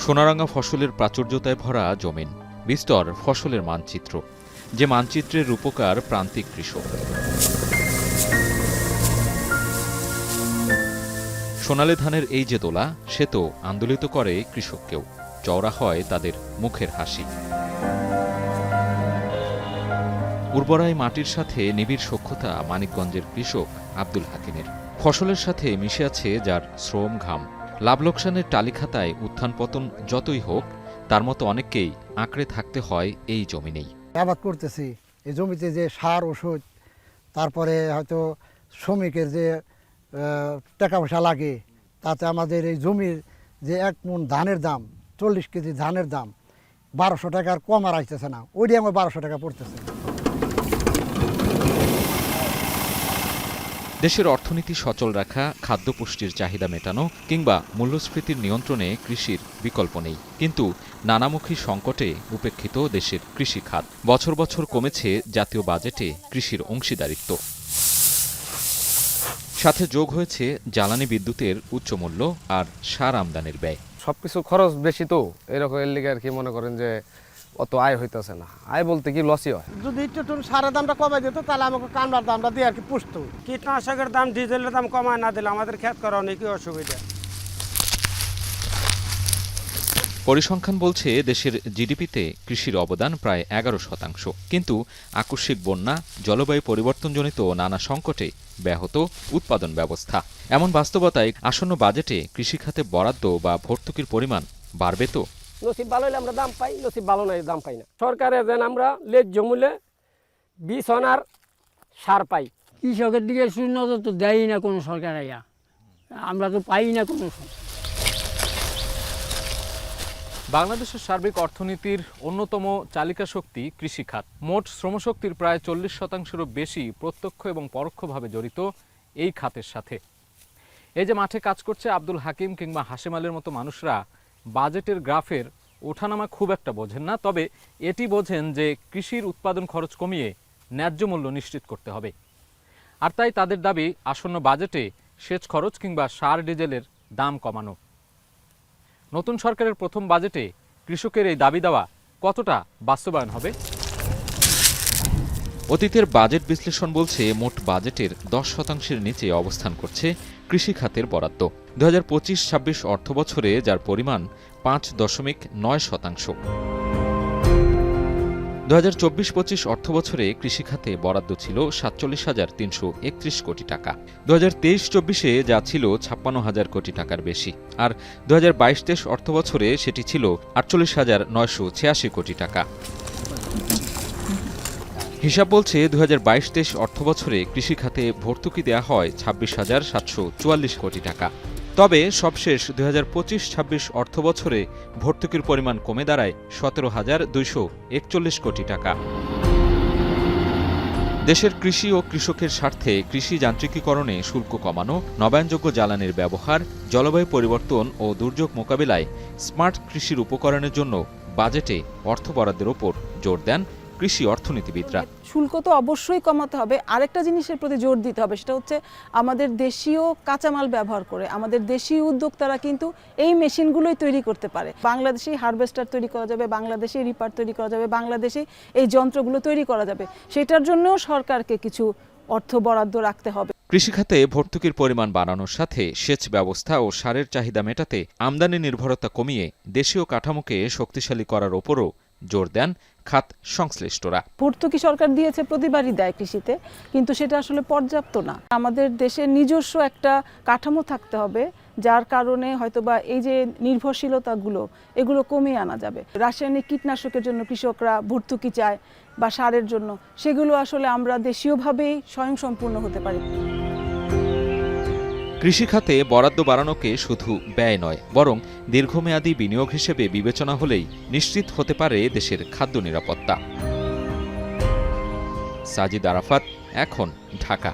সোনারাঙা ফসলের প্রাচুর্যতায় ভরা জমিন, বিস্তর ফসলের মানচিত্র, যে মানচিত্রের রূপকার প্রান্তিক কৃষক। সোনালী ধানের এই যে দোলা, সে তো আন্দোলিত করে কৃষককেও, চওড়া হয় তাদের মুখের হাসি। উর্বরাই মাটির সাথে নিবিড় সখ্যতা মানিকগঞ্জের কৃষক আব্দুল হাকিমের। ফসলের সাথে মিশে আছে যার শ্রম, ঘাম। লাভ লোকসানের টালিখাতায় উত্থান পতন যতই হোক, তার মতো অনেককেই আঁকড়ে থাকতে হয় এই জমিনেই। আবাদ করতেছি, এই জমিতে যে সার ওষুধ, তারপরে হয়তো শ্রমিকের যে টাকা পয়সা লাগে, তাতে আমাদের এই জমির যে 1 মণ ধানের দাম, 40 কেজি ধানের দাম 1200 টাকার কম আর আসতেছে না, ওইটি আমার 1200 টাকা পড়তেছে। দেশের অর্থনীতি সচল রাখা, খাদ্যপুষ্টির চাহিদা মেটানো কিংবা মূল্যস্ফীতির নিয়ন্ত্রণে কৃষির বিকল্প নেই। কিন্তু নানামুখী সংকটে উপেক্ষিত দেশের কৃষি খাত। বছর বছর কমেছে জাতীয় বাজেটে কৃষির অংশীদারিত্ব। সাথে যোগ হয়েছে জ্বালানি বিদ্যুতের উচ্চ মূল্য আর সার আমদানির ব্যয়। সবকিছু খরচ বেশি, তো এরকম এর লিগে আর কি মনে করেন যে অত আয় হইতেছে না। আয় বলতে কি লসই হয়। যদি একটু সারের দামটা কমাই দিত, তাহলে আমাকে কামড়ার দামটা দিয়ে আর কি পুষত। কীটনাশকের দাম, ডিজেলের দাম কমায় না দিলে আমাদের ক্ষেত করা অনেকই অসুবিধা। পরিসংখ্যান বলছে দেশের জিডিপিতে কৃষির অবদান প্রায় 11%। কিন্তু আকস্মিক বন্যা, জলবায়ু পরিবর্তনজনিত নানা সংকটে ব্যাহত উৎপাদন ব্যবস্থা। এমন বাস্তবতায় আসন্ন বাজেটে কৃষিখাতে বরাদ্দ বা ভর্তুকির পরিমাণ বাড়বে তো? নসিব ভালো হলে আমরা দাম পাই, নসিব ভালো নাই দাম পাই না। সরকারের যেন আমরা ন্যায্য মূল্যে বীজ আর সার পাই। কৃষকের দিকে সুনজর তো দেয়ই না কোনো সরকার, আমরা তো পাই না কোনো। বাংলাদেশের সার্বিক অর্থনীতির অন্যতম চালিকা শক্তি কৃষিখাত। মোট শ্রমশক্তির প্রায় 40%-রও বেশি প্রত্যক্ষ এবং পরোক্ষভাবে জড়িত এই খাতের সাথে। এই যে মাঠে কাজ করছে আব্দুল হাকিম কিংবা হাশেম আলীর মতো মানুষরা বাজেটের গ্রাফের ওঠানামা খুব একটা বোঝেন না, তবে এটি বোঝেন যে কৃষির উৎপাদন খরচ কমিয়ে ন্যায্য মূল্য নিশ্চিত করতে হবে। আর তাই তাদের দাবি আসন্ন বাজেটে সেচ খরচ কিংবা সার ডিজেলের দাম কমানো। নতুন সরকারের প্রথম বাজেটে কৃষকের এই দাবি দেওয়া কতটা বাস্তবায়ন হবে? অতীতের বাজেট বিশ্লেষণ বলছে মোট বাজেটের 10%-এর নিচে অবস্থান করছে কৃষি খাতের বরাদ্দ। 2025-26 অর্থবছরে যার পরিমাণ 5.9%। 2024-25 অর্থবছরে কৃষিখাতে বরাদ্দ ছিল 47,331 কোটি টাকা। 2023-24-এ যা ছিল 56,000 কোটি টাকার বেশি। আর 2022-23 অর্থবছরে সেটি ছিল 48,986 কোটি টাকা। হিসাব বলছে 2022-23 অর্থবছরে কৃষিখাতে ভর্তুকি দেয়া হয় 26,744 কোটি টাকা। তবে সবশেষ 2025-26 অর্থবছরে ভর্তুকির পরিমাণ কমে দাঁড়ায় 17,241 কোটি টাকা। দেশের কৃষি ও কৃষকের স্বার্থে কৃষি যান্ত্রিকীকরণে শুল্ক কমানো, নবায়নযোগ্য জ্বালানির ব্যবহার, জলবায়ু পরিবর্তন ও দুর্যোগ মোকাবিলায় স্মার্ট কৃষির উপকরণের জন্য বাজেটে অর্থ বরাদ্দের ওপর জোর দেন কৃষি অর্থনীতিবিদরা। শুল্ক তো অবশ্যই কমাতে হবে, আরেকটা জিনিসের প্রতি জোর দিতে হবে, সেটা হচ্ছে আমাদের দেশীয় কাঁচামাল ব্যবহার করে আমাদের দেশীয় উদ্যোক্তারা কিন্তু এই মেশিনগুলোই তৈরি করতে পারে। বাংলাদেশি হারভেস্টার তৈরি করা যাবে, বাংলাদেশি রিপার তৈরি করা যাবে, বাংলাদেশে এই যন্ত্রগুলো তৈরি করা যাবে। সেটার জন্যও সরকারকে কিছু অর্থ বরাদ্দ রাখতে হবে। কৃষিখাতে ভর্তুকির পরিমাণ বাড়ানোর সাথে সেচ ব্যবস্থা ও সারের চাহিদা মেটাতে আমদানি নির্ভরতা কমিয়ে দেশীয় কাঠামোকে শক্তিশালী করার ওপরও জোর দেন খাত সংশ্লিষ্টরা। ভর্তুকি সরকার দিয়েছে, প্রতিবারই দেয় কৃষিতে, কিন্তু সেটা আসলে পর্যাপ্ত না। আমাদের দেশের নিজস্ব একটা কাঠামো থাকতে হবে, যার কারণে হয়তোবা এই যে নির্ভরশীলতাগুলো এগুলো কমিয়ে আনা যাবে। রাসায়নিক কীটনাশকের জন্য কৃষকরা ভর্তুকি চায় বা সারের জন্য, সেগুলো আসলে আমরা দেশীয়ভাবেই স্বয়ংসম্পূর্ণ হতে পারি। কৃষিখাতে বরাদ্দ বাড়ানোকে শুধু ব্যয় নয়, বরং দীর্ঘমেয়াদী বিনিয়োগ হিসেবে বিবেচনা হলেই নিশ্চিত হতে পারে দেশের খাদ্য নিরাপত্তা। সাজিদ আরাফাত, এখন, ঢাকা।